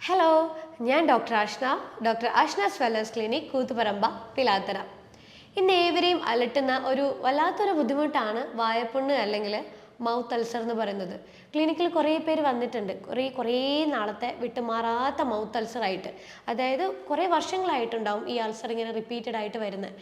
Hello, ഞാൻ doctor Ashna's wellness clinic, Koothuparamba, Pilathara. ഇന്ന് ഏവരെയും അലട്ടുന്ന ഒരു വല്ലാത്തൊരു ബുദ്ധിമുട്ടാണ് വായപ്പുണ്ണ് അല്ലെങ്കിൽ മൗത്ത് അൾസർ എന്ന് പറയുന്നത്. ക്ലിനിക്കിൽ കുറേ പേര് വന്നിട്ടുണ്ട്, കുറേ നാളത്തെ വിട്ടുമാറാത്ത മൗത്ത് അൾസർ ആയിട്ട്. അതായത് കുറേ വർഷങ്ങളായിട്ടുണ്ടാവും ഈ അൾസർ ഇങ്ങനെ റിപ്പീറ്റഡ് ആയിട്ട് വരുന്നത്.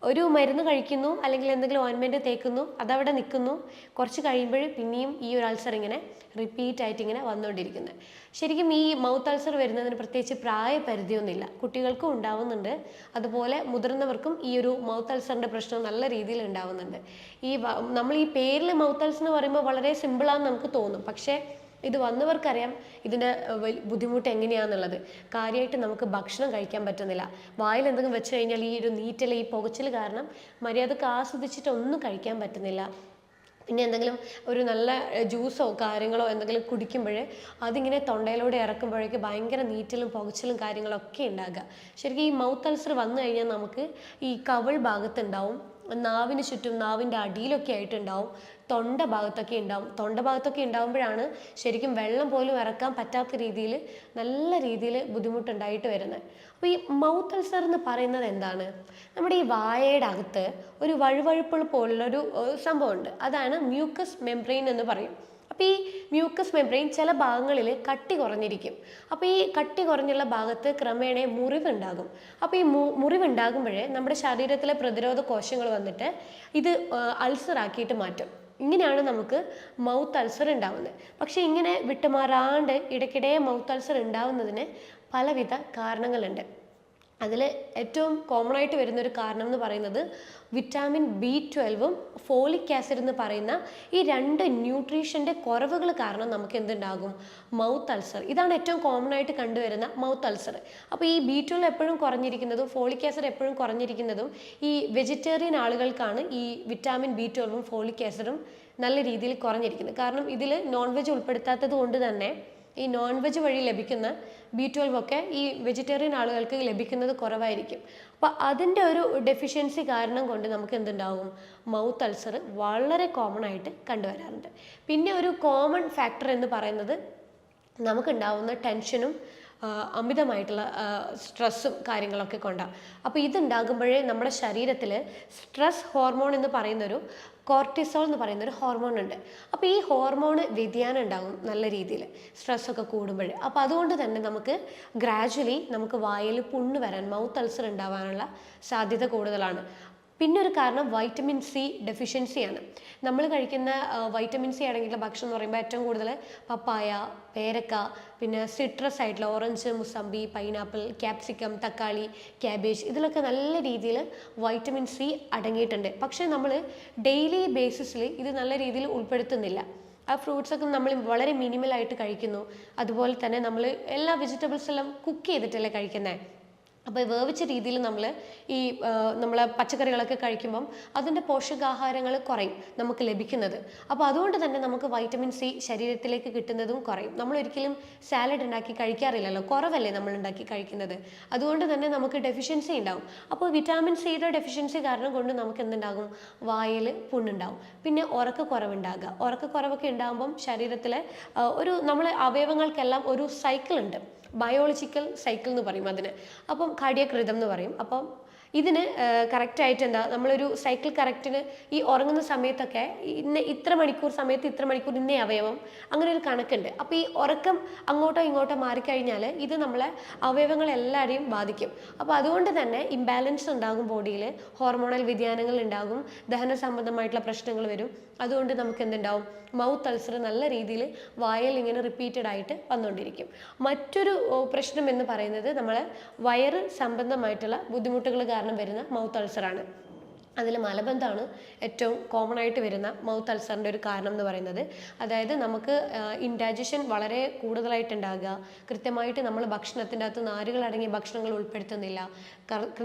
ഒരു മരുന്ന് കഴിക്കുന്നു അല്ലെങ്കിൽ എന്തെങ്കിലും ഓയിൻമെൻറ്റ് തേക്കുന്നു, അതവിടെ നിൽക്കുന്നു. കുറച്ച് കഴിയുമ്പോൾ പിന്നെയും ഈ ഒരു അൾസർ ഇങ്ങനെ റിപ്പീറ്റ് ആയിട്ട് ഇങ്ങനെ വന്നുകൊണ്ടിരിക്കുന്നത്. ശരിക്കും ഈ മൗത്ത് അൾസർ വരുന്നതിന് പ്രത്യേകിച്ച് പ്രായപരിധിയൊന്നുമില്ല, കുട്ടികൾക്കും ഉണ്ടാവുന്നുണ്ട്, അതുപോലെ മുതിർന്നവർക്കും ഈ ഒരു മൗത്ത് അൾസറിൻ്റെ പ്രശ്നം നല്ല രീതിയിൽ ഉണ്ടാവുന്നുണ്ട്. നമ്മൾ ഈ പേരിൽ മൗത്ത് അൾസർ എന്ന് പറയുമ്പോൾ വളരെ സിമ്പിളാണെന്ന് നമുക്ക് തോന്നും, പക്ഷേ ഇത് വന്നവർക്കറിയാം ഇതിൻ്റെ ബുദ്ധിമുട്ട് എങ്ങനെയാണെന്നുള്ളത്. കാര്യമായിട്ട് നമുക്ക് ഭക്ഷണം കഴിക്കാൻ പറ്റുന്നില്ല, വായിൽ എന്തെങ്കിലും വെച്ച് കഴിഞ്ഞാൽ ഈ ഒരു നീറ്റൽ, ഈ പുകച്ചിൽ കാരണം മര്യാദക്ക് ആസ്വദിച്ചിട്ട് ഒന്നും കഴിക്കാൻ പറ്റുന്നില്ല. പിന്നെ എന്തെങ്കിലും ഒരു നല്ല ജ്യൂസോ കാര്യങ്ങളോ എന്തെങ്കിലും കുടിക്കുമ്പോൾ അതിങ്ങനെ തൊണ്ടയിലൂടെ ഇറക്കുമ്പോഴേക്ക് ഭയങ്കര നീറ്റലും പുകച്ചിലും കാര്യങ്ങളൊക്കെ ഉണ്ടാകുക. ശരിക്കും ഈ മൗത്ത് അൾസർ വന്നു കഴിഞ്ഞാൽ നമുക്ക് ഈ കവിൾ ഭാഗത്തുണ്ടാവും, നാവിന് ചുറ്റും നാവിൻ്റെ അടിയിലൊക്കെ ആയിട്ടുണ്ടാവും, തൊണ്ട ഭാഗത്തൊക്കെ ഉണ്ടാകുമ്പോഴാണ് ശരിക്കും വെള്ളം പോലും ഇറക്കാൻ പറ്റാത്ത രീതിയിൽ നല്ല രീതിയിൽ ബുദ്ധിമുട്ടുണ്ടായിട്ട് വരുന്നത്. അപ്പോൾ ഈ മൗത്ത് അൾസർ എന്ന് പറയുന്നത് എന്താണ്? നമ്മുടെ ഈ വായയുടെ അകത്ത് ഒരു വഴുവഴുപ്പുള്ള പോലുള്ളൊരു സംഭവമുണ്ട്, അതാണ് മ്യൂക്കസ് മെംബ്രെയിൻ എന്ന് പറയും. അപ്പോൾ ഈ മ്യൂക്കസ് മെംബ്രെയിൻ ചില ഭാഗങ്ങളിൽ കട്ടി കുറഞ്ഞിരിക്കും. അപ്പോൾ ഈ കട്ടി കുറഞ്ഞുള്ള ഭാഗത്ത് ക്രമേണ മുറിവുണ്ടാകും. അപ്പോൾ ഈ മുറിവുണ്ടാകുമ്പോഴേ നമ്മുടെ ശരീരത്തിലെ പ്രതിരോധ കോശങ്ങൾ വന്നിട്ട് ഇത് അൾസർ ആക്കിയിട്ട് മാറ്റും. ഇങ്ങനെയാണ് നമുക്ക് മൗത്ത് അൾസർ ഉണ്ടാവുന്നത്. പക്ഷേ ഇങ്ങനെ വിട്ടുമാറാണ്ട് ഇടയ്ക്കിടെ മൗത്ത് അൾസർ ഉണ്ടാവുന്നതിന് പലവിധ കാരണങ്ങളുണ്ട്. അതിൽ ഏറ്റവും കോമൺ ആയിട്ട് വരുന്നൊരു കാരണം എന്ന് പറയുന്നത് വിറ്റാമിൻ B12 ഫോളിക് ആസിഡ് എന്ന് പറയുന്ന ഈ രണ്ട് ന്യൂട്രീഷൻ്റെ കുറവുകൾ കാരണം നമുക്ക് എന്തുണ്ടാകും? Mouth ulcer. ഇതാണ് ഏറ്റവും കോമൺ ആയിട്ട് കണ്ടുവരുന്ന മൗത്ത് അൾസർ. അപ്പോൾ ഈ B12 എപ്പോഴും കുറഞ്ഞിരിക്കുന്നതും ഫോളിക് ആസിഡ് എപ്പോഴും കുറഞ്ഞിരിക്കുന്നതും ഈ വെജിറ്റേറിയൻ ആളുകൾക്കാണ് ഈ വിറ്റാമിൻ B12 ഫോളിക് ആസിഡും നല്ല രീതിയിൽ കുറഞ്ഞിരിക്കുന്നത്. കാരണം ഇതിൽ നോൺ വെജ് ഉൾപ്പെടുത്താത്തത് കൊണ്ട് തന്നെ ഈ നോൺ വെജ് വഴി ലഭിക്കുന്ന B12 ഒക്കെ ഈ വെജിറ്റേറിയൻ ആളുകൾക്ക് ലഭിക്കുന്നത് കുറവായിരിക്കും. അപ്പോൾ അതിൻ്റെ ഒരു ഡെഫിഷ്യൻസി കാരണം കൊണ്ട് നമുക്ക് എന്തുണ്ടാവും? മൗത്ത് അൾസർ വളരെ കോമൺ ആയിട്ട് കണ്ടുവരാറുണ്ട്. പിന്നെ ഒരു കോമൺ ഫാക്ടർ എന്ന് പറയുന്നത് നമുക്കുണ്ടാവുന്ന ടെൻഷനും അമിതമായിട്ടുള്ള സ്ട്രെസ്സും കാര്യങ്ങളൊക്കെ കൊണ്ടാണ്. അപ്പോൾ ഇതുണ്ടാകുമ്പോഴേ നമ്മുടെ ശരീരത്തിൽ സ്ട്രെസ് ഹോർമോൺ എന്ന് പറയുന്നൊരു കോർട്ടിസോൾ എന്ന് പറയുന്നൊരു ഹോർമോൺ ഉണ്ട്. അപ്പോൾ ഈ ഹോർമോൺ വ്യതിയാനം ഉണ്ടാകും നല്ല രീതിയിൽ സ്ട്രെസ്സൊക്കെ കൂടുമ്പോൾ. അപ്പോൾ അതുകൊണ്ട് തന്നെ നമുക്ക് ഗ്രാജ്വലി നമുക്ക് വായിൽ പുണ്ണ് വരാൻ, മൗത്ത് അൾസർ ഉണ്ടാവാനുള്ള സാധ്യത കൂടുതലാണ്. പിന്നെ ഒരു കാരണം വൈറ്റമിൻ സി ഡെഫിഷ്യൻസിയാണ്. നമ്മൾ കഴിക്കുന്ന വൈറ്റമിൻ സി അടങ്ങിയിട്ടുള്ള ഭക്ഷണം എന്ന് പറയുമ്പോൾ ഏറ്റവും കൂടുതൽ പപ്പായ, പേരക്ക, പിന്നെ സിട്രസ് ആയിട്ടുള്ള ഓറഞ്ച്, മുസമ്പി, പൈനാപ്പിൾ, ക്യാപ്സിക്കം, തക്കാളി, ക്യാബേജ്, ഇതിലൊക്കെ നല്ല രീതിയിൽ വൈറ്റമിൻ സി അടങ്ങിയിട്ടുണ്ട്. പക്ഷേ നമ്മൾ ഡെയിലി ബേസിസിൽ ഇത് നല്ല രീതിയിൽ ഉൾപ്പെടുത്തുന്നില്ല. ആ ഫ്രൂട്ട്സൊക്കെ നമ്മൾ വളരെ മിനിമലായിട്ട് കഴിക്കുന്നു. അതുപോലെ തന്നെ നമ്മൾ എല്ലാ വെജിറ്റബിൾസ് എല്ലാം കുക്ക് ചെയ്തിട്ടല്ലേ കഴിക്കുന്നത്. അപ്പോൾ വേവിച്ച രീതിയിൽ നമ്മൾ പച്ചക്കറികളൊക്കെ കഴിക്കുമ്പം അതിൻ്റെ പോഷകാഹാരങ്ങൾ കുറയും നമുക്ക് ലഭിക്കുന്നത്. അപ്പോൾ അതുകൊണ്ട് തന്നെ നമുക്ക് വൈറ്റമിൻ സി ശരീരത്തിലേക്ക് കിട്ടുന്നതും കുറയും. നമ്മൾ ഒരിക്കലും സാലഡ് ഉണ്ടാക്കി കഴിക്കാറില്ലല്ലോ, കുറവല്ലേ നമ്മൾ ഉണ്ടാക്കി കഴിക്കുന്നത്. അതുകൊണ്ട് തന്നെ നമുക്ക് ഡെഫിഷ്യൻസി ഉണ്ടാവും. അപ്പോൾ വിറ്റാമിൻ സിയുടെ ഡെഫിഷ്യൻസി കാരണം കൊണ്ട് നമുക്ക് എന്തുണ്ടാകും? വായിൽ പുണ്ണുണ്ടാവും. പിന്നെ ഉറക്കക്കുറവുണ്ടാകുക. ഉറക്കക്കുറവൊക്കെ ഉണ്ടാകുമ്പം ശരീരത്തിലെ നമ്മളെ അവയവങ്ങൾക്കെല്ലാം ഒരു സൈക്കിൾ ഉണ്ട്, ബയോളജിക്കൽ സൈക്കിൾ എന്ന് പറയും അതിന്. അപ്പം കാർഡിയക് റിതം എന്ന് പറയും. അപ്പം ഇതിന് കറക്റ്റായിട്ട് നമ്മളൊരു സൈക്കിൾ കറക്റ്റിന് ഈ ഉറങ്ങുന്ന സമയത്തൊക്കെ ഇത്ര മണിക്കൂർ സമയത്ത് ഇത്ര മണിക്കൂർ ഇന്നേ അവയവം, അങ്ങനെ ഒരു കണക്കുണ്ട്. അപ്പോൾ ഈ ഉറക്കം അങ്ങോട്ടോ ഇങ്ങോട്ടോ മാറിക്കഴിഞ്ഞാൽ ഇത് നമ്മളെ അവയവങ്ങളെല്ലാവരെയും ബാധിക്കും. അപ്പോൾ അതുകൊണ്ട് തന്നെ ഇംബാലൻസ് ഉണ്ടാകും, ബോഡിയിൽ ഹോർമോണൽ വ്യതിയാനങ്ങൾ ഉണ്ടാകും, ദഹന സംബന്ധമായിട്ടുള്ള പ്രശ്നങ്ങൾ വരും. അതുകൊണ്ട് നമുക്ക് എന്തുണ്ടാവും? മൗത്ത് അൾസർ നല്ല രീതിയിൽ വായിൽ ഇങ്ങനെ റിപ്പീറ്റഡ് ആയിട്ട് വന്നുകൊണ്ടിരിക്കും. മറ്റൊരു പ്രശ്നം എന്ന് പറയുന്നത് നമ്മളെ വയറ് സംബന്ധമായിട്ടുള്ള ബുദ്ധിമുട്ടുകൾ കാരണം വരുന്ന മൗത്ത് അൾസറാണ്. അതിൽ മലബന്ധമാണ് ഏറ്റവും കോമൺ ആയിട്ട് വരുന്ന മൗത്ത് അൾസറിൻ്റെ ഒരു കാരണം എന്ന് പറയുന്നത്. അതായത് നമുക്ക് ഇൻഡൈജഷൻ വളരെ കൂടുതലായിട്ടുണ്ടാകുക, കൃത്യമായിട്ട് നമ്മൾ ഭക്ഷണത്തിൻ്റെ അകത്ത് നാരുകൾ അടങ്ങിയ ഭക്ഷണങ്ങൾ ഉൾപ്പെടുത്തുന്നില്ല,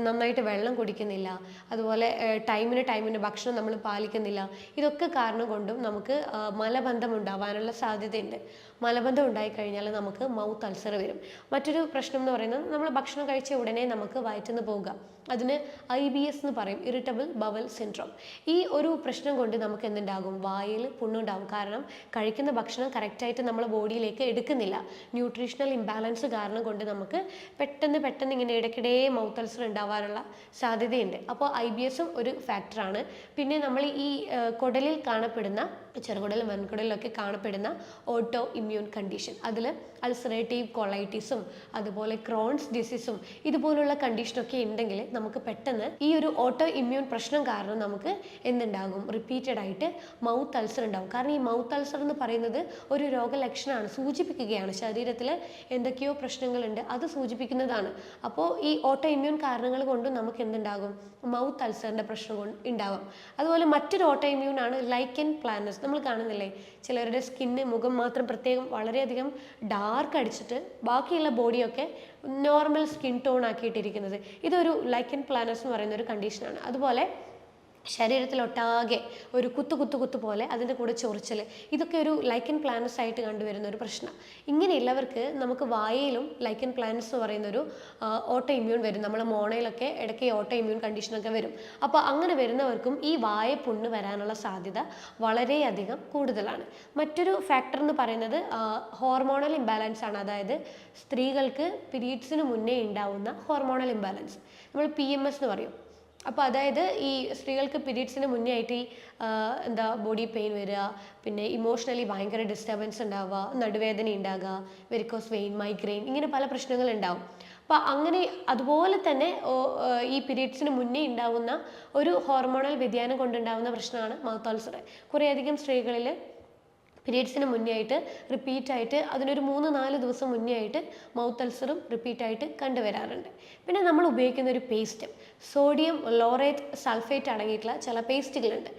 നന്നായിട്ട് വെള്ളം കുടിക്കുന്നില്ല, അതുപോലെ ടൈമിന് ഭക്ഷണം നമ്മൾ പാലിക്കുന്നില്ല. ഇതൊക്കെ കാരണം കൊണ്ടും നമുക്ക് മലബന്ധം ഉണ്ടാവാനുള്ള സാധ്യതയുണ്ട്. മലബന്ധം ഉണ്ടായിക്കഴിഞ്ഞാൽ നമുക്ക് മൗത്ത് അൾസർ വരും. മറ്റൊരു പ്രശ്നം എന്ന് പറയുന്നത് നമ്മൾ ഭക്ഷണം കഴിച്ച ഉടനെ നമുക്ക് വയറ്റിൽ നിന്ന് പോവുക. അതിന് IBS എന്ന് പറയും, ഇറിറ്റബിൾ ബവൽ സിൻഡ്രോം. ഈ ഒരു പ്രശ്നം കൊണ്ട് നമുക്ക് എന്തുണ്ടാകും, വായിൽ പുണ്ണുണ്ടാകും. കാരണം കഴിക്കുന്ന ഭക്ഷണം കറക്റ്റായിട്ട് നമ്മളെ ബോഡിയിലേക്ക് എടുക്കുന്നില്ല. ന്യൂട്രീഷണൽ ഇംബാലൻസ് കാരണം കൊണ്ട് നമുക്ക് പെട്ടെന്ന് ഇങ്ങനെ ഇടയ്ക്കിടെ മൗത്ത് അൾസർ ഉണ്ടാവാനുള്ള സാധ്യതയുണ്ട്. അപ്പോൾ IBS ഒരു ഫാക്ടറാണ്. പിന്നെ നമ്മൾ ഈ കുടലിൽ കാണപ്പെടുന്ന, ചെറുകുടലും വൻകുടലിലൊക്കെ കാണപ്പെടുന്ന ഓട്ടോ ഇമ്മ്യൂൺ കണ്ടീഷൻ, അതിൽ അൾസറേറ്റീവ് കൊളൈറ്റിസും അതുപോലെ ക്രോൺസ് ഡിസീസും ഇതുപോലുള്ള കണ്ടീഷനൊക്കെ ഉണ്ടെങ്കിൽ നമുക്ക് പെട്ടെന്ന് ഈ ഒരു ഓട്ടോ ഇമ്മ്യൂൺ പ്രശ്നം കാരണം നമുക്ക് എന്തുണ്ടാകും, റിപ്പീറ്റഡ് ആയിട്ട് മൗത്ത് അൾസർ ഉണ്ടാകും. കാരണം ഈ മൗത്ത് അൾസർ എന്ന് പറയുന്നത് ഒരു രോഗലക്ഷണമാണ്, സൂചിപ്പിക്കുകയാണ് ശരീരത്തിൽ എന്തൊക്കെയോ പ്രശ്നങ്ങളുണ്ട് അത് സൂചിപ്പിക്കുന്നതാണ്. അപ്പോൾ ഈ ഓട്ടോ ഇമ്മ്യൂൺ കാരണങ്ങൾ കൊണ്ടും നമുക്ക് എന്തുണ്ടാകും, മൗത്ത് അൾസറിൻ്റെ പ്രശ്നം കൊണ്ട് ഉണ്ടാവാം. അതുപോലെ മറ്റൊരു ഓട്ടോ ഇമ്മ്യൂൺ ആണ് ലൈക്കൻ പ്ലാനസ്. നമ്മൾ കാണുന്നില്ലേ, ചിലരുടെ സ്കിന്ന്, മുഖം മാത്രം പ്രത്യേകം വളരെയധികം ഡാർക്ക് അടിച്ചിട്ട് ബാക്കിയുള്ള ബോഡിയൊക്കെ നോർമൽ സ്കിൻ ടോൺ ആക്കിയിട്ടിരിക്കുന്നത്. ഇതൊരു ലൈക്കൻ പ്ലാനസ് എന്ന് പറയുന്ന ഒരു കണ്ടീഷനാണ്. അതുപോലെ ശരീരത്തിലൊട്ടാകെ ഒരു കുത്തു പോലെ, അതിൻ്റെ കൂടെ ചൊറിച്ചൽ, ഇതൊക്കെ ഒരു ലൈക്കൻ പ്ലാനസ് ആയിട്ട് കണ്ടുവരുന്ന ഒരു പ്രശ്നം. ഇങ്ങനെയുള്ളവർക്ക് നമുക്ക് വായയിലും ലൈക്കൻ പ്ലാനസ് എന്ന് പറയുന്നൊരു ഓട്ടോ ഇമ്മ്യൂൺ വരും. നമ്മളെ മോണയിലൊക്കെ ഇടയ്ക്ക് ഓട്ടോ ഇമ്മ്യൂൺ കണ്ടീഷനൊക്കെ വരും. അപ്പോൾ അങ്ങനെ വരുന്നവർക്കും ഈ വായ പുണ്ണ് വരാനുള്ള സാധ്യത വളരെയധികം കൂടുതലാണ്. മറ്റൊരു ഫാക്ടർ എന്ന് പറയുന്നത് ഹോർമോണൽ ഇംബാലൻസ് ആണ്. അതായത് സ്ത്രീകൾക്ക് പീരീഡ്സിന് മുന്നേ ഉണ്ടാവുന്ന ഹോർമോണൽ ഇംബാലൻസ്, നമ്മൾ PMS എന്ന് പറയും. അപ്പോൾ അതായത് ഈ സ്ത്രീകൾക്ക് പീരീഡ്സിന് മുന്നേ ആയിട്ട് ഈ ബോഡി പെയിൻ വരിക, പിന്നെ ഇമോഷണലി ഭയങ്കര ഡിസ്റ്റർബൻസ് ഉണ്ടാവുക, നടുവേദന ഉണ്ടാകുക, വെരിക്കോസ് വെയിൻ, മൈഗ്രെയിൻ, ഇങ്ങനെ പല പ്രശ്നങ്ങളുണ്ടാവും. അപ്പോൾ അങ്ങനെ അതുപോലെ തന്നെ ഈ പീരീഡ്സിന് മുന്നേ ഉണ്ടാവുന്ന ഒരു ഹോർമോണൽ വ്യതിയാനം കൊണ്ടുണ്ടാവുന്ന പ്രശ്നമാണ് മൗത്ത് അൾസർ. കുറേയധികം സ്ത്രീകളിൽ പീരീഡ്സിന് മുന്നേ ആയിട്ട് റിപ്പീറ്റായിട്ട്, അതിനൊരു 3-4 ദിവസം മുന്നേ ആയിട്ട് മൗത്ത് അൾസറും റിപ്പീറ്റായിട്ട് കണ്ടുവരാറുണ്ട്. പിന്നെ നമ്മൾ ഉപയോഗിക്കുന്ന ഒരു പേസ്റ്റ്, സോഡിയം ലോറേറ്റ് സൾഫേറ്റ് അടങ്ങിയിട്ടുള്ള ചില പേസ്റ്റുകളുണ്ട്.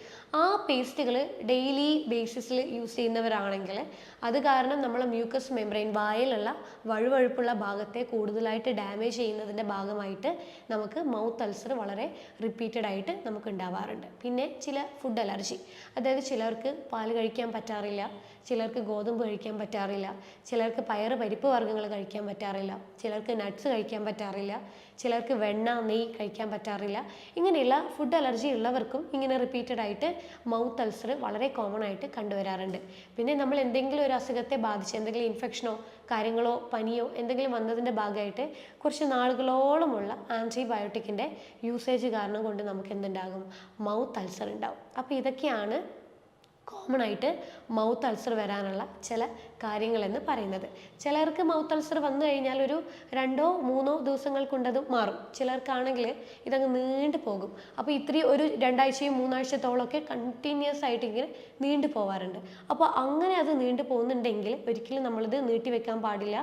ആ പേസ്റ്റുകൾ ഡെയിലി ബേസിസിൽ യൂസ് ചെയ്യുന്നവരാണെങ്കിൽ അത് കാരണം നമ്മളെ മ്യൂക്കസ് മെംബ്രെയിൻ, വായിലുള്ള വഴുവഴുപ്പുള്ള ഭാഗത്തെ കൂടുതലായിട്ട് ഡാമേജ് ചെയ്യുന്നതിൻ്റെ ഭാഗമായിട്ട് നമുക്ക് മൗത്ത് അൾസർ വളരെ റിപ്പീറ്റഡ് ആയിട്ട് നമുക്ക് ഉണ്ടാവാറുണ്ട്. പിന്നെ ചില ഫുഡ് അലർജി, അതായത് ചിലർക്ക് പാല് കഴിക്കാൻ പറ്റാറില്ല, ചിലർക്ക് ഗോതമ്പ് കഴിക്കാൻ പറ്റാറില്ല, ചിലർക്ക് പരിപ്പ് വർഗ്ഗങ്ങൾ കഴിക്കാൻ പറ്റാറില്ല, ചിലർക്ക് നട്ട്സ് കഴിക്കാൻ പറ്റാറില്ല, ചിലർക്ക് വെണ്ണ, നെയ്യ് കഴിക്കാൻ പറ്റാറില്ല. ഇങ്ങനെയുള്ള ഫുഡ് അലർജി ഉള്ളവർക്കും ഇങ്ങനെ റിപ്പീറ്റഡ് ആയിട്ട് മൗത്ത് അൾസർ വളരെ കോമൺ ആയിട്ട് കണ്ടുവരാറുണ്ട്. പിന്നെ നമ്മൾ എന്തെങ്കിലും ഒരു അസുഖത്തെ ബാധിച്ച് എന്തെങ്കിലും ഇൻഫെക്ഷനോ കാര്യങ്ങളോ പനിയോ എന്തെങ്കിലും വന്നതിൻ്റെ ഭാഗമായിട്ട് കുറച്ച് നാളുകളോളമുള്ള ആൻറ്റിബയോട്ടിക്കിൻ്റെ യൂസേജ് കാരണം കൊണ്ട് നമുക്ക് എന്തുണ്ടാകും, മൗത്ത് അൾസർ ഉണ്ടാകും. അപ്പോൾ ഇതൊക്കെയാണ് കോമൺ ആയിട്ട് മൗത്ത് അൾസർ വരാനുള്ള ചില കാര്യങ്ങളെന്ന് പറയുന്നത്. ചിലർക്ക് മൗത്ത് അൾസർ വന്നു കഴിഞ്ഞാൽ ഒരു 2-3 ദിവസങ്ങൾ കൊണ്ടത് മാറും. ചിലർക്കാണെങ്കിൽ ഇതങ്ങ് നീണ്ടു പോകും. അപ്പോൾ ഇത്രയും ഒരു 2 ആഴ്ചയും 3 ആഴ്ചത്തോളമൊക്കെ കണ്ടിന്യൂസ് ആയിട്ട് ഇങ്ങനെ നീണ്ടു പോവാറുണ്ട്. അപ്പോൾ അങ്ങനെ അത് നീണ്ടു പോകുന്നുണ്ടെങ്കിൽ ഒരിക്കലും നമ്മളിത് നീട്ടിവെക്കാൻ പാടില്ല.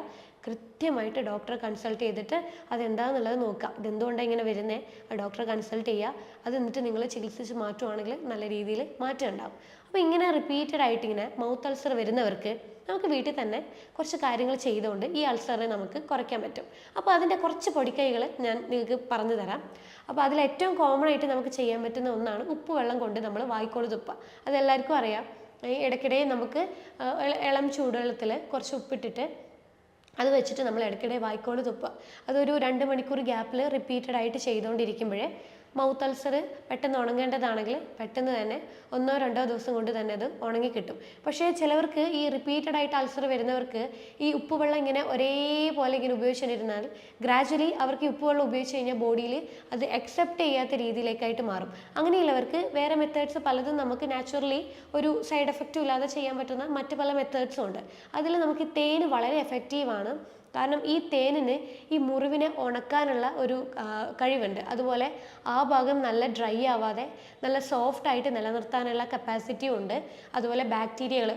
കൃത്യമായിട്ട് ഡോക്ടറെ കൺസൾട്ട് ചെയ്തിട്ട് അതെന്താണെന്നുള്ളത് നോക്കുക. ഇതെന്തുകൊണ്ടാണ് ഇങ്ങനെ വരുന്നത്, ആ ഡോക്ടറെ കൺസൾട്ട് ചെയ്യുക. അത് എന്നിട്ട് നിങ്ങൾ ചികിത്സിച്ച് മാറ്റുവാണെങ്കിൽ നല്ല രീതിയിൽ മാറ്റം ഉണ്ടാകും. അപ്പോൾ ഇങ്ങനെ റിപ്പീറ്റഡ് ആയിട്ട് ഇങ്ങനെ മൗത്ത് അൾസർ വരുന്നവർക്ക് നമുക്ക് വീട്ടിൽ തന്നെ കുറച്ച് കാര്യങ്ങൾ ചെയ്തുകൊണ്ട് ഈ അൾസറിനെ നമുക്ക് കുറയ്ക്കാൻ പറ്റും. അപ്പോൾ അതിൻ്റെ കുറച്ച് പൊടിക്കൈകൾ ഞാൻ നിങ്ങൾക്ക് പറഞ്ഞു തരാം. അപ്പോൾ അതിൽ ഏറ്റവും കോമൺ ആയിട്ട് നമുക്ക് ചെയ്യാൻ പറ്റുന്ന ഒന്നാണ് ഉപ്പുവെള്ളം കൊണ്ട് നമ്മൾ വായ്ക്കോട് തുപ്പുക. അതെല്ലാവർക്കും അറിയാം. ഇടയ്ക്കിടെ നമുക്ക് ഇളം ചൂടുവെള്ളത്തിൽ കുറച്ച് ഉപ്പിട്ടിട്ട് അത് വെച്ചിട്ട് നമ്മൾ ഇടയ്ക്കിടെ വായ്ക്കോട് തുപ്പുക. അതൊരു 2 മണിക്കൂർ ഗ്യാപ്പിൽ റിപ്പീറ്റഡ് ആയിട്ട് ചെയ്തുകൊണ്ടിരിക്കുമ്പോഴേ മൗത്ത് അൾസർ പെട്ടെന്ന് ഉണങ്ങേണ്ടതാണെങ്കിൽ പെട്ടെന്ന് തന്നെ 1-2 ദിവസം കൊണ്ട് തന്നെ അത് ഉണങ്ങി കിട്ടും. പക്ഷേ ചിലവർക്ക് ഈ റിപ്പീറ്റഡ് ആയിട്ട് അൾസർ വരുന്നവർക്ക് ഈ ഉപ്പുവെള്ളം ഇങ്ങനെ ഒരേപോലെ ഇങ്ങനെ ഉപയോഗിച്ചിരുന്നാൽ ഗ്രാജ്വലി അവർക്ക് ഈ ഉപ്പുവെള്ളം ഉപയോഗിച്ച് കഴിഞ്ഞാൽ ബോഡിയിൽ അത് അക്സെപ്റ്റ് ചെയ്യാത്ത രീതിയിലേക്കായിട്ട് മാറും. അങ്ങനെയുള്ളവർക്ക് വേറെ മെത്തേഡ്സ് പലതും നമുക്ക് നാച്ചുറലി ഒരു സൈഡ് എഫക്റ്റും ഇല്ലാതെ ചെയ്യാൻ പറ്റുന്ന മറ്റ് പല മെത്തേഡ്സും ഉണ്ട്. അതിൽ നമുക്ക് തേൻ വളരെ എഫക്റ്റീവാണ്. കാരണം ഈ തേനിന് ഈ മുറിവിനെ ഉണക്കാനുള്ള ഒരു കഴിവുണ്ട്. അതുപോലെ ആ ഭാഗം നല്ല ഡ്രൈ ആവാതെ നല്ല സോഫ്റ്റ് ആയിട്ട് നിലനിർത്താനുള്ള കപ്പാസിറ്റിയും ഉണ്ട്. അതുപോലെ ബാക്ടീരിയകൾ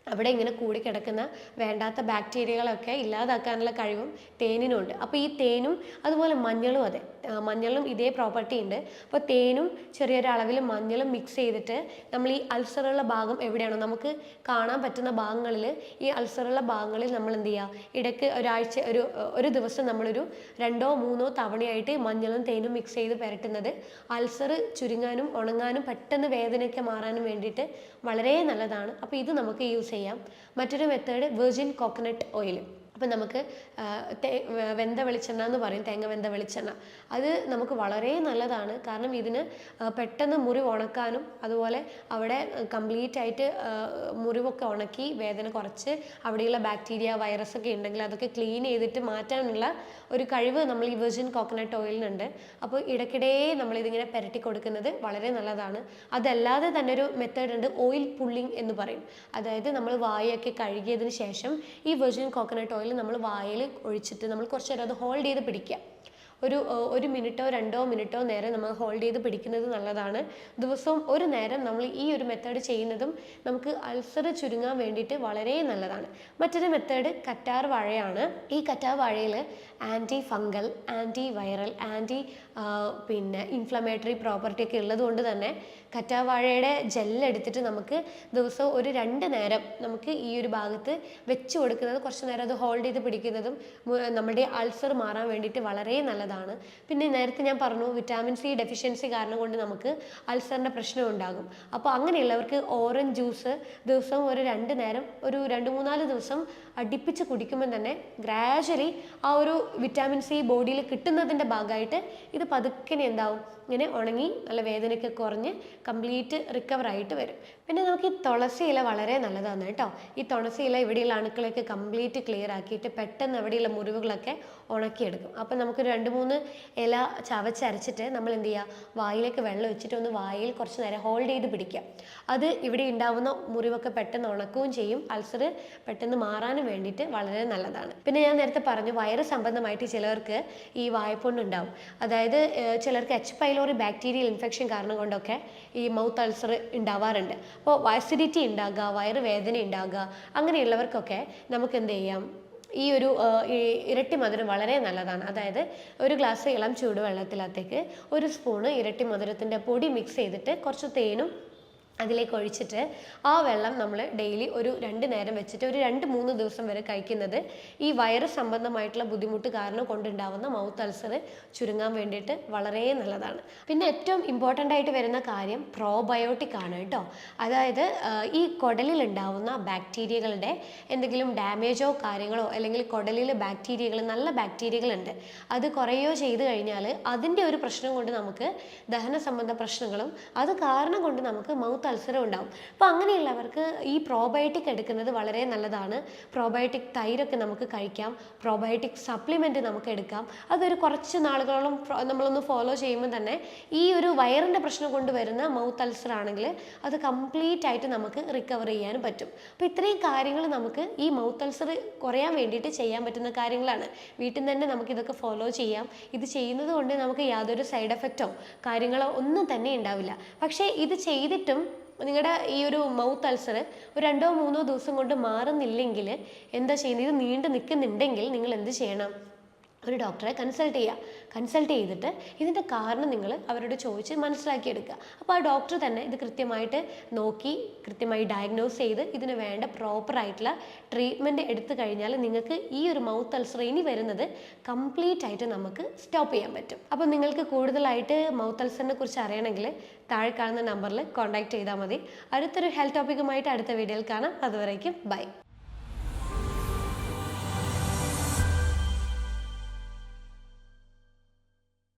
അവിടെ ഇങ്ങനെ കൂടിക്കിടക്കുന്ന വേണ്ടാത്ത ബാക്ടീരിയകളൊക്കെ ഇല്ലാതാക്കാനുള്ള കഴിവും തേനിനുണ്ട്. അപ്പോൾ ഈ തേനും അതുപോലെ മഞ്ഞളും അതെ, മഞ്ഞളും ഇതേ പ്രോപ്പർട്ടി ഉണ്ട്. അപ്പോൾ തേനും ചെറിയൊരളവിൽ മഞ്ഞളും മിക്സ് ചെയ്തിട്ട് നമ്മൾ ഈ അൾസറുള്ള ഭാഗം എവിടെയാണോ നമുക്ക് കാണാൻ പറ്റുന്ന ഭാഗങ്ങളിൽ, ഈ അൾസറുള്ള ഭാഗങ്ങളിൽ നമ്മൾ എന്ത് ചെയ്യുക, ഇടയ്ക്ക് ഒരു ദിവസം നമ്മളൊരു 2-3 തവണയായിട്ട് മഞ്ഞളും തേനും മിക്സ് ചെയ്ത് പുരട്ടുന്നത് അൾസർ ചുരുങ്ങാനും ഉണങ്ങാനും പെട്ടെന്ന് വേദനയൊക്കെ മാറാനും വേണ്ടിയിട്ട് വളരെ നല്ലതാണ്. അപ്പോൾ ഇത് നമുക്ക് യൂസ് ചെയ്യാം. മറ്റൊരു മെത്തേഡ് വെർജിൻ കോക്കനട്ട് ഓയിൽ. അപ്പം നമുക്ക് വെന്ത വെളിച്ചെണ്ണ എന്ന് പറയും, തേങ്ങ വെന്ത വെളിച്ചെണ്ണ. അത് നമുക്ക് വളരെ നല്ലതാണ്. കാരണം ഇതിന് പെട്ടെന്ന് മുറിവ് ഉണക്കാനും അതുപോലെ അവിടെ കംപ്ലീറ്റ് ആയിട്ട് മുറിവൊക്കെ ഉണക്കി വേദന കുറച്ച് അവിടെയുള്ള ബാക്ടീരിയ വൈറസ് ഒക്കെ ഉണ്ടെങ്കിൽ അതൊക്കെ ക്ലീൻ ചെയ്തിട്ട് മാറ്റാനുള്ള ഒരു കഴിവ് നമ്മൾ ഈ വെർജിൻ കോക്കനട്ട് ഓയിലിനുണ്ട്. അപ്പോൾ ഇടയ്ക്കിടെ നമ്മളിതിങ്ങനെ പുരട്ടി കൊടുക്കുന്നത് വളരെ നല്ലതാണ്. അതല്ലാതെ തന്നെ ഒരു മെത്തേഡ് ഉണ്ട്, ഓയിൽ പുള്ളിങ് എന്ന് പറയും. അതായത് നമ്മൾ വായൊക്കെ കഴുകിയതിന് ശേഷം ഈ വെർജിൻ കോക്കനട്ട് ഓയിൽ നമ്മൾ വായിൽ ഒഴിച്ചിട്ട് നമ്മൾ കുറച്ച് നേരം അത് ഹോൾഡ് ചെയ്ത് പിടിക്കുക. ഒരു മിനിറ്റോ 2 മിനിറ്റോ നേരം നമ്മൾ ഹോൾഡ് ചെയ്ത് പിടിക്കുന്നത് നല്ലതാണ്. ദിവസവും ഒരു നേരം നമ്മൾ ഈ ഒരു മെത്തേഡ് ചെയ്യുന്നതും നമുക്ക് അൾസർ ചുരുങ്ങാൻ വേണ്ടിയിട്ട് വളരെ നല്ലതാണ്. മറ്റൊരു മെത്തേഡ് കറ്റാർ വാഴയാണ്. ഈ കറ്റാർ വാഴയിൽ anti fungal, anti viral, inflammatory property ഒക്കെ ഉള്ളത് കൊണ്ട് തന്നെ കറ്റാർ വാഴയുടെ ജെല്ലെടുത്തിട്ട് നമുക്ക് ദിവസവും ഒരു 2 നേരം നമുക്ക് ഈ ഒരു ഭാഗത്ത് വെച്ച് കൊടുക്കുന്നത്, കുറച്ച് നേരം അത് ഹോൾഡ് ചെയ്ത് പിടിക്കുന്നതും നമ്മുടെ അൾസർ മാറാൻ വേണ്ടിയിട്ട് വളരെ നല്ലതാണ്. പിന്നെ നേരത്തെ ഞാൻ പറഞ്ഞു വിറ്റാമിൻ സി ഡെഫിഷ്യൻസി കാരണം കൊണ്ട് നമുക്ക് അൾസറിൻ്റെ പ്രശ്നം ഉണ്ടാകും. അപ്പോൾ അങ്ങനെയുള്ളവർക്ക് ഓറഞ്ച് ജ്യൂസ് ദിവസവും ഒരു 2 നേരം ഒരു 2-3-4 ദിവസം അടുപ്പിച്ച് കുടിക്കുമ്പോൾ തന്നെ ഗ്രാജ്വലി ആ ഒരു വിറ്റാമിൻ സി ബോഡിയിൽ കിട്ടുന്നതിൻ്റെ ഭാഗമായിട്ട് ഇത് പതുക്കെ എന്താവും, ഇങ്ങനെ ഉണങ്ങി നല്ല വേദനയൊക്കെ കുറഞ്ഞ് കംപ്ലീറ്റ് റിക്കവർ ആയിട്ട് വരും. പിന്നെ നമുക്ക് ഈ തുളസി ഇല വളരെ നല്ലതാണ് കേട്ടോ. ഈ തുളസി ഇല ഇവിടെയുള്ള അണുക്കളൊക്കെ കംപ്ലീറ്റ് ക്ലിയർ ആക്കിയിട്ട് പെട്ടെന്ന് അവിടെയുള്ള മുറിവുകളൊക്കെ ഉണക്കിയെടുക്കും. അപ്പം നമുക്കൊരു 2-3 ഇല ചവച്ചരച്ചിട്ട് നമ്മൾ എന്ത് ചെയ്യുക, വായിലേക്ക് വെള്ളം ഒഴിച്ചിട്ട് ഒന്ന് വായിൽ കുറച്ച് നേരം ഹോൾഡ് ചെയ്ത് പിടിക്കുക. അത് ഇവിടെ ഉണ്ടാവുന്ന മുറിവൊക്കെ പെട്ടെന്ന് ഉണക്കുകയും ചെയ്യും. അൾസർ പെട്ടെന്ന് മാറാനും വേണ്ടിയിട്ട് വളരെ നല്ലതാണ്. പിന്നെ ഞാൻ നേരത്തെ പറഞ്ഞു വയറ് സംബന്ധമായിട്ട് ചിലർക്ക് ഈ വായ്പുണ്ണുണ്ടാവും. അതായത് ചിലർക്ക് എച്ച് പൈലോറി ബാക്ടീരിയൽ ഇൻഫെക്ഷൻ കാരണം കൊണ്ടൊക്കെ ഈ മൗത്ത് അൾസർ ഉണ്ടാവാറുണ്ട്. അപ്പോൾ അസിഡിറ്റി ഉണ്ടാകുക, വയറ് വേദന ഉണ്ടാകുക, അങ്ങനെയുള്ളവർക്കൊക്കെ നമുക്ക് എന്ത് ചെയ്യാം, ഈ ഒരു ഇരട്ടി മധുരം വളരെ നല്ലതാണ്. അതായത് ഒരു ഗ്ലാസ് ഇളം ചൂടുവെള്ളത്തിലകത്തേക്ക് 1 സ്പൂണ് ഇരട്ടി മധുരത്തിൻ്റെ പൊടി മിക്സ് ചെയ്തിട്ട് കുറച്ച് തേനും അതിലേക്ക് ഒഴിച്ചിട്ട് ആ വെള്ളം നമ്മൾ ഡെയിലി ഒരു 2 നേരം വെച്ചിട്ട് ഒരു 2-3 ദിവസം വരെ കഴിക്കുന്നത് ഈ വയറ് സംബന്ധമായിട്ടുള്ള ബുദ്ധിമുട്ട് കാരണം കൊണ്ടുണ്ടാവുന്ന മൗത്ത് അൾസർ ചുരുങ്ങാൻ വേണ്ടിയിട്ട് വളരെ നല്ലതാണ്. പിന്നെ ഏറ്റവും ഇമ്പോർട്ടൻ്റ് ആയിട്ട് വരുന്ന കാര്യം പ്രോബയോട്ടിക് ആണ് കേട്ടോ. അതായത് ഈ കുടലിൽ ഉണ്ടാവുന്ന ബാക്ടീരിയകളുടെ എന്തെങ്കിലും ഡാമേജോ കാര്യങ്ങളോ അല്ലെങ്കിൽ കുടലിൽ ബാക്ടീരിയകൾ, നല്ല ബാക്ടീരിയകളുണ്ട്, അത് കുറയോ ചെയ്ത് കഴിഞ്ഞാൽ അതിൻ്റെ ഒരു പ്രശ്നം കൊണ്ട് നമുക്ക് ദഹന സംബന്ധ പ്രശ്നങ്ങളും അത് കാരണം കൊണ്ട് നമുക്ക് മൗത്ത് അൾസറും ഉണ്ടാവും. അപ്പോൾ അങ്ങനെയുള്ളവർക്ക് ഈ പ്രോബയോട്ടിക് എടുക്കുന്നത് വളരെ നല്ലതാണ്. പ്രോബയോട്ടിക് തൈരൊക്കെ നമുക്ക് കഴിക്കാം, പ്രോബയോട്ടിക് സപ്ലിമെൻറ്റ് നമുക്ക് എടുക്കാം. അതൊരു കുറച്ച് നാളുകളോളം നമ്മളൊന്ന് ഫോളോ ചെയ്യുമ്പോൾ തന്നെ ഈ ഒരു വയറിൻ്റെ പ്രശ്നം കൊണ്ടുവരുന്ന മൗത്ത് അൾസർ ആണെങ്കിൽ അത് കംപ്ലീറ്റ് ആയിട്ട് നമുക്ക് റിക്കവർ ചെയ്യാനും പറ്റും. അപ്പോൾ ഇത്രയും കാര്യങ്ങൾ നമുക്ക് ഈ മൗത്ത് അൾസർ കുറയാൻ വേണ്ടിയിട്ട് ചെയ്യാൻ പറ്റുന്ന കാര്യങ്ങളാണ്. വീട്ടിൽ നിന്ന് തന്നെ നമുക്കിതൊക്കെ ഫോളോ ചെയ്യാം. ഇത് ചെയ്യുന്നത് കൊണ്ട് നമുക്ക് യാതൊരു സൈഡ് എഫക്റ്റോ കാര്യങ്ങളോ ഒന്നും തന്നെ ഉണ്ടാവില്ല. പക്ഷേ ഇത് ചെയ്തിട്ടും നിങ്ങളുടെ ഈ ഒരു മൗത്ത് അൾസർ ഒരു 2-3 ദിവസം കൊണ്ട് മാറുന്നില്ലെങ്കിൽ എന്താ ചെയ്യുന്നത്, ഇത് നീണ്ടു നിൽക്കുന്നുണ്ടെങ്കിൽ നിങ്ങൾ എന്ത് ചെയ്യണം, ഒരു ഡോക്ടറെ കൺസൾട്ട് ചെയ്തിട്ട് ഇതിൻ്റെ കാരണം നിങ്ങൾ അവരോട് ചോദിച്ച് മനസ്സിലാക്കിയെടുക്കുക. അപ്പോൾ ആ ഡോക്ടർ തന്നെ ഇത് കൃത്യമായിട്ട് നോക്കി കൃത്യമായി ഡയഗ്നോസ് ചെയ്ത് ഇതിന് വേണ്ട പ്രോപ്പറായിട്ടുള്ള ട്രീറ്റ്മെൻറ്റ് എടുത്തു കഴിഞ്ഞാൽ നിങ്ങൾക്ക് ഈ ഒരു മൗത്ത് അൾസർ ഇനി വരുന്നത് കംപ്ലീറ്റ് ആയിട്ട് നമുക്ക് സ്റ്റോപ്പ് ചെയ്യാൻ പറ്റും. അപ്പോൾ നിങ്ങൾക്ക് കൂടുതലായിട്ട് മൗത്ത് അൾസറിനെ കുറിച്ച് അറിയണമെങ്കിൽ താഴെ കാണുന്ന നമ്പറിൽ കോൺടാക്ട് ചെയ്താൽ മതി. അടുത്തൊരു ഹെൽത്ത് ടോപ്പിക്കുമായിട്ട് അടുത്ത വീഡിയോയിൽ കാണാം. അതുവരേക്കും ബൈ.